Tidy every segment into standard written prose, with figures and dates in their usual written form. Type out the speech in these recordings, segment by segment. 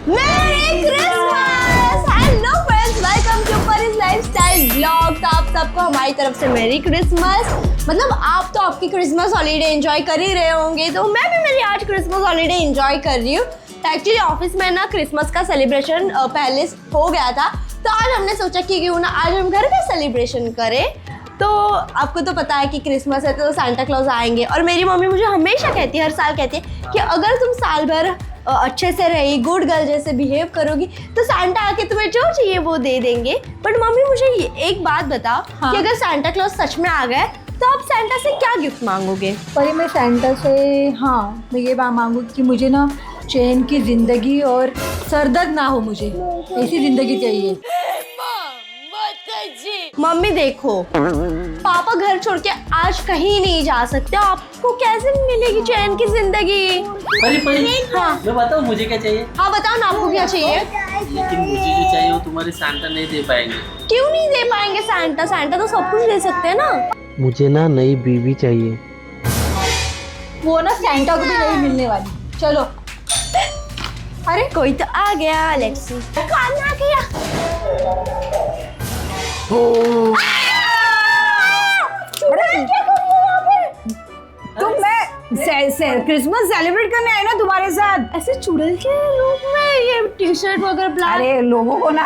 मेरी Christmas. Hello friends, welcome to Pari's lifestyle blog. तो आप सबको हमारी तरफ से मेरी क्रिसमस। मतलब आप तो आपकी क्रिसमस हॉलीडे एंजॉय कर ही रहे होंगे, तो मैं भी मेरी आज क्रिसमस हॉलीडे एंजॉय कर रही हूँ। तो एक्चुअली ऑफिस में ना क्रिसमस का सेलिब्रेशन पहले हो गया था, तो आज हमने सोचा कि क्यों ना आज हम घर पे सेलिब्रेशन करें। तो आपको तो पता है कि क्रिसमस है तो सांता क्लॉज आएंगे, और मेरी मम्मी मुझे हमेशा कहती है, हर साल कहती है कि अगर तुम साल भर अच्छे से रही, गुड गर्ल जैसे बिहेव करोगी, तो सांता आके तुम्हें जो चाहिए वो दे देंगे। बट मम्मी मुझे एक बात बताओ, कि अगर सांता क्लॉज सच में आ गए तो आप सांता से क्या गिफ्ट मांगोगे? पर मैं सांता से मैं ये मांगूंगी कि मुझे ना चैन की जिंदगी और सरदर्द ना हो, मुझे ऐसी जिंदगी चाहिए। मम्मी देखो, पापा घर छोड़ के आज कहीं नहीं जा सकते, आपको कैसे मिलेगी चैन की जिंदगी? परी हाँ मैं बताऊँ मुझे क्या चाहिए? हाँ बताओ ना, आपको क्या चाहिए? लेकिन मुझे जो चाहिए वो तुम्हारे सांता नहीं दे पाएंगे। क्यों नहीं दे पाएंगे? सांता तो सब कुछ दे सकते हैं ना। मुझे ना नई बीवी चाहिए। वो ना सांता को भी नहीं मिलने वाली। चलो। अरे कोई तो आ गया, अलेक्सी खाना आ गया। तो मैं क्रिसमस सेलिब्रेट करने आई ना तुम्हारे साथ, ऐसे चुड़ैल के रूप में ये टी शर्ट वगैरह ब्लैक। अरे लोगों को ना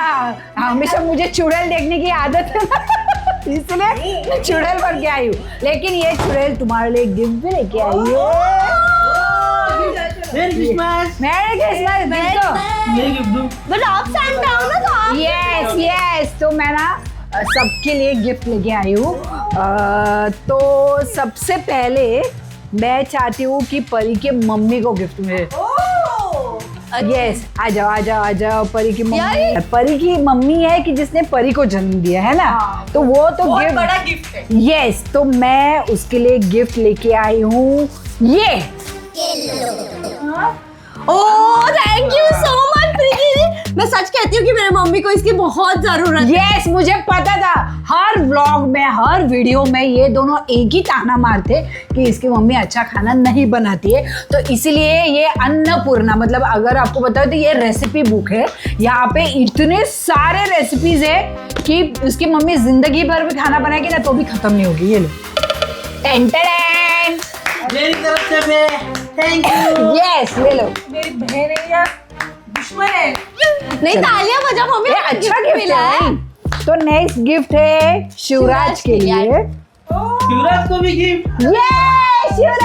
हमेशा मुझे चुड़ैल देखने की आदत है ना, इसलिए मैं चुड़ैल बन के आई हूँ। लेकिन ये चुड़ैल तुम्हारे लिए गिफ्ट भी लेके आई है। मेरी क्रिसमस। मेरी क्रिसमस मेरी गिफ्ट दूँ। बट आप सांता हो ना, तो आप यस तो मैं ना सबके लिए गिफ्ट लेके आई हूँ। तो सबसे पहले मैं चाहती हूँ कि परी के मम्मी को गिफ्ट मिले। यस आ जाओ परी की मम्मी। परी की मम्मी है कि जिसने परी को जन्म दिया है ना, तो वो तो बहुत बड़ा गिफ्ट है। यस तो मैं उसके लिए गिफ्ट लेके आई हूँ ये। Oh thank you so much Preeti ji. मैं सच कहती हूँ कि मेरे मम्मी को इसकी बहुत जरूरत है। यस मुझे पता था, हर व्लॉग में हर वीडियो में ये दोनों एक ही ताना मारते कि इसकी मम्मी अच्छा खाना नहीं बनाती है। तो इसलिए ये अन्नपूर्णा, मतलब अगर आपको पता हो तो ये रेसिपी बुक है। यहाँ पे इतने सारे रेसिपीज है कि उसकी मम्मी जिंदगी भर भी खाना बनाएगी ना तो भी खत्म नहीं होगी। ये लो टेंटेन। मेरी तरफ से मैं थैंक यू। यस ले लो। मेरी बहन है या दुश्मन है? नहीं तालियां बजा, मम्मी ये अच्छा गिफ्ट मिला है। है। तो नेक्स्ट गिफ्ट है शिवराज के लिए। शिवराज को भी गिफ्ट। ये शिवराज।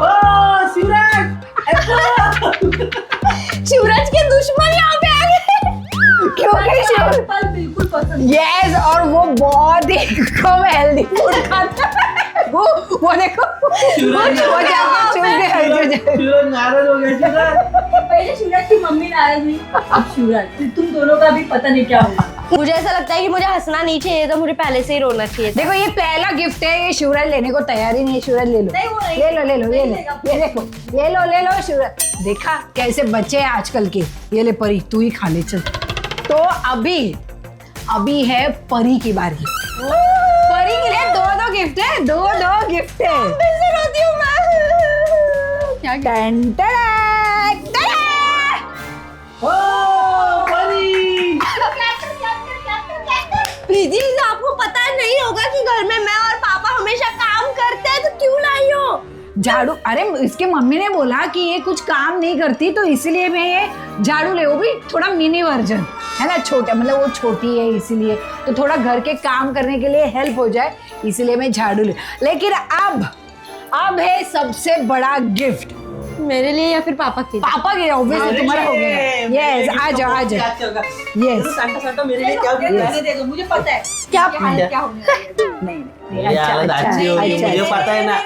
ओह शिवराज। शिवराज के दुश्मन यहाँ पे आ गए। क्योंकि शिवराज फल बिल्कुल पसंद। यस और वो बहुत ही कम हेल्दी फूड खाता है। वो देखो शिवराज वो जाके चुप गया। शिवराज नाराज हो गया। शिवराज पहले शिवराज की मम्मी नाराज हुई, अब शिवराज। तुम दोनों का भी पता नहीं क्या होगा। मुझे ऐसा लगता है कि मुझे हंसना नहीं चाहिए था, मुझे पहले से ही रोना चाहिए था। देखो ये पहला गिफ्ट है, ये शिवराज लेने को तैयार ही नहीं है। शिवराज ले लो नहीं, वो नहीं। ले लो ये लेगा। देखो ले लो शिवराज। देखा कैसे बच्चे हैं आजकल के। ये ले परी तू ही खा ले चल। तो अभी है परी की बारी। परी के लिए दो गिफ्ट है, दो गिफ्ट है। फिर से रोती हूँ मैं। क्या ओह परी। प्रीति जी आपको पता नहीं होगा कि घर में मैं और पापा हमेशा काम करते हैं, तो क्यों लाई हो? झाड़ू। अरे इसके मम्मी ने बोला कि ये कुछ काम नहीं करती, तो इसलिए मैं ये झाड़ू ले। वो भी थोड़ा मिनी वर्जन है ना, छोटा, मतलब वो छोटी है इसीलिए, तो थोड़ा घर के काम करने के लिए हेल्प हो जाए, इसीलिए मैं झाड़ू ले। लेकिन अब है सबसे बड़ा गिफ्ट। मेरे लिए या फिर पापा के लिए? पापा के ऑब्वियसली तुम्हारा हो गया। यस आ जाओ यस। सांता मेरे लिए क्या गिफ्ट रहने दे दो, मुझे पता है क्या क्या होने वाला है। नहीं मेरी हालत अच्छी होगी, मुझे पता है ना।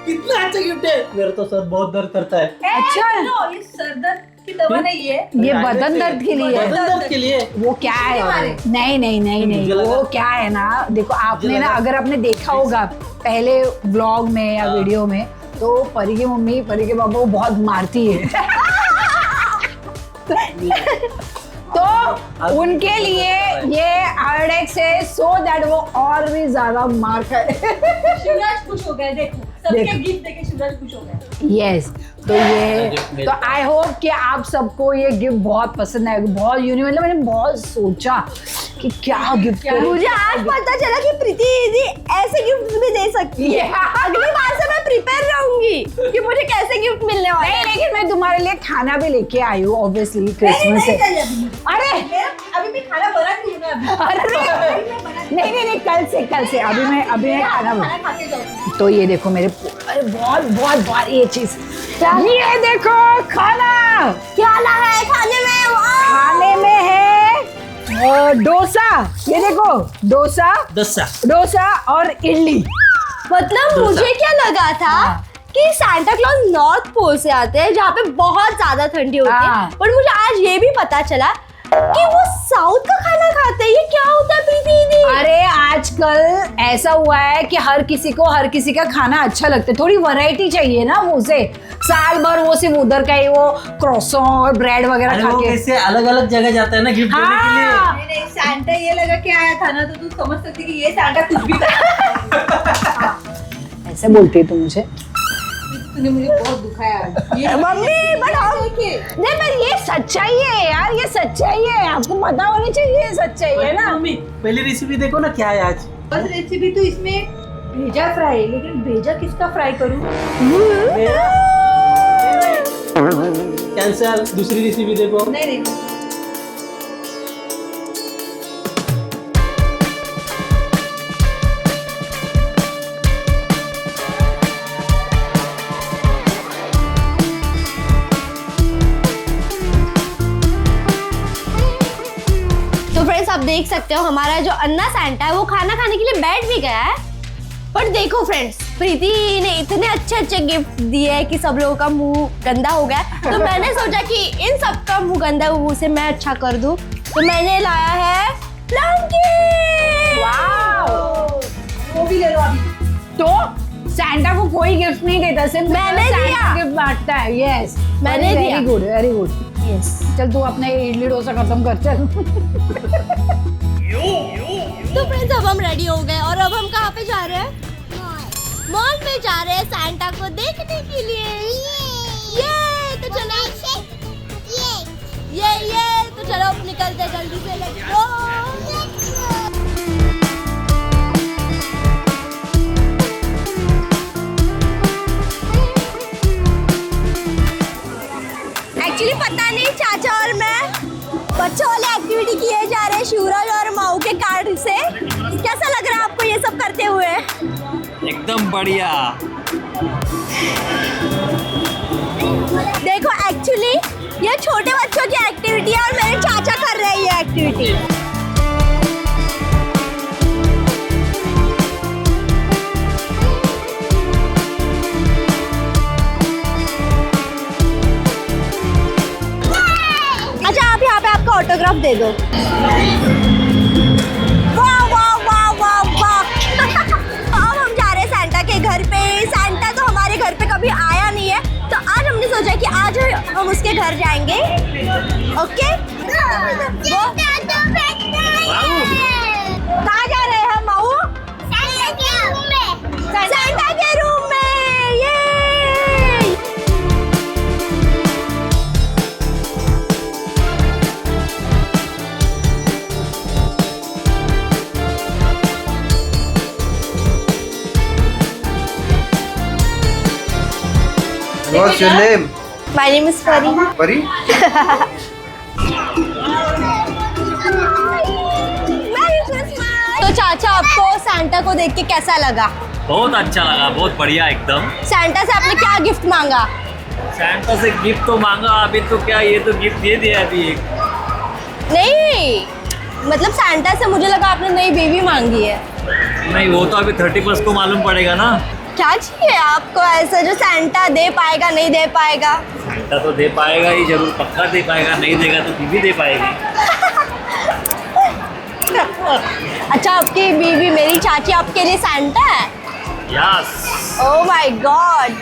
कितना अच्छा गिफ्ट है। मेरा तो सर बहुत दर्द करता है। अच्छा नो, ये सर दर्द की दवा नहीं है, ये बदन दर्द के लिए है। बदन दर्द के लिए। वो क्या है? नहीं वो क्या है ना, देखो आपने ना, अगर आपने देखा होगा पहले व्लॉग में या वीडियो में, तो परी की मम्मी परी के पापा को बहुत मारती है। तो उनके लिए ये हार्डेक्स है, सो दैट वो और भी ज्यादा मार खाए। शिवराज खुश हो गए, देखो सबके देखो। गिफ्ट देके शिवराज खुश हो गए। यस, तो ये तो आई होप कि आप सबको ये गिफ्ट बहुत पसंद आएगा। बहुत यूनिक, मतलब मैंने बहुत सोचा कि क्या गिफ्ट करूं। मुझे आज पता चला कि प्रीति दीदी ऐसे गिफ्ट भी दे सकती है। अगली बार से मैं प्रिपेयर रहूंगी कि मुझे कैसे गिफ्ट मिलने वाले नहीं, हैं। लेकिन मैं तुम्हारे लिए खाना भी लेके आई हूँ, ऑब्वियसली क्रिसमस है। अरे अभी भी खाना बना क्यों ना अभी? नहीं, कल से अभी मैं खाना खाना खा के जाऊंगी। तो ये देखो मेरे, अरे बहुत बहुत भारी ये चीज, ये देखो खाना। क्या ला है खाने में? वाह! खाने में है डोसा, ये देखो डोसा और इडली। मतलब मुझे क्या लगा था कि सांता क्लॉज नॉर्थ पोल से आते हैं जहाँ पे बहुत ज्यादा ठंडी होती है, हाँ। पर मुझे आज ये भी पता चला कि वो साउथ का खाना खाते हैं। ये क्या होता है प्रीति दीदी? अरे आजकल ऐसा हुआ है कि हर किसी का खाना अच्छा लगता है, थोड़ी वैरायटी चाहिए ना मुंह से। साल भर वो सिर्फ उधर का ही वो क्रॉसों और ब्रेड वगैरह अरे खा वो के। कैसे अलग अलग जगह जाता है ना गिफ्ट देने के लिए। हाँ, नहीं सैंटा ये लगा के आया था ना, तो तू समझ सकती कि ये सैंटा कुछ भी करता है। ऐसे बोलती है तू मुझे। तूने मुझे बहुत दुखाया आज। ये मम्मी बढ़ाओ। नहीं, पर ये सच्चाई है यार, ये सच्चाई है, आपको पता होनी चाहिए, ये सच्चाई है ना। मम्मी पहली रेसिपी देखो ना क्या है आज। बस रेसिपी तो इसमें भेजा फ्राई है, लेकिन भेजा किसका फ्राई करूं? कैंसल, दूसरी रेसिपी देखो। नहीं तो फ्रेंड्स आप देख सकते हो हमारा जो अन्ना सैंटा है वो खाना खाने के लिए बैठ भी गया है। पर देखो फ्रेंड्स, प्रीति ने इतने अच्छे अच्छे गिफ्ट दिए हैं कि सब लोगों का मुंह गंदा हो गया है। तो मैंने सोचा कि इन सब का मुंह गंदा हुआ उसे मैं अच्छा कर दूं, तो मैंने लाया है प्लम केक। वो भी ले लो अभी। तो सैंटा को कोई गिफ्ट नहीं देता, सिर्फ मैंने दिया। गिफ्ट बांटता है। यस, मैंने दिया। Very good. यस। चल तू अपने इडली डोसा खत्म कर चल। तो फ्रेंड्स अब हम रेडी हो गए और अब हम कहाँ पे जा रहे हैं? मॉल में जा रहे हैं सैंटा को देखने के लिए। ये तो चलो ये तो चलो अब निकलते हैं जल्दी से। Let's go. एक्चुअली पता नहीं चाचा और मैं बच्चों वाले एक्टिविटी किए जा रहे हैं शिवराज और माऊ के कार्ड से। कैसा लग रहा है आपको ये सब करते हुए? एकदम बढ़िया। देखो एक्चुअली ये छोटे बच्चों की एक्टिविटी है और मेरे चाचा कर रहे हैं ये एक्टिविटी। अच्छा आप यहाँ पे आपका ऑटोग्राफ दे दो। वाह वाह वाह वाह वाह। अब हम जा रहे हैं सैंटा के घर पे। सैंटा तो हमारे घर पे कभी आया नहीं है, तो आज हमने सोचा कि आज हम उसके घर जाएंगे। ओके? कहाँ जा रहे हैं माऊ? सैंटा के रूम में। ये What's your name? My name is Pari. Pari? Merry Christmas! तो चाचा आपको सैंटा को देख के कैसा लगा? बहुत अच्छा लगा, बहुत बढ़िया एकदम। सैंटा से आपने क्या गिफ्ट मांगा? सैंटा से गिफ्ट तो मांगा, अभी तो क्या ये तो गिफ्ट दे दिया अभी एक। नहीं, मतलब सैंटा से मुझे लगा आपने नई बेबी मांगी है। नहीं, वो तो अभी 31 को मालूम पड़ेगा ना। क्या चाहिए आपको ऐसा जो सैंटा दे पाएगा नहीं दे पाएगा? सैंटा तो दे पाएगा ही, जरूर पक्का दे पाएगा, नहीं देगा तो बीवी दे पाएगी। अच्छा आपकी बीवी मेरी चाची आपके लिए सैंटा है? यस। Oh my God.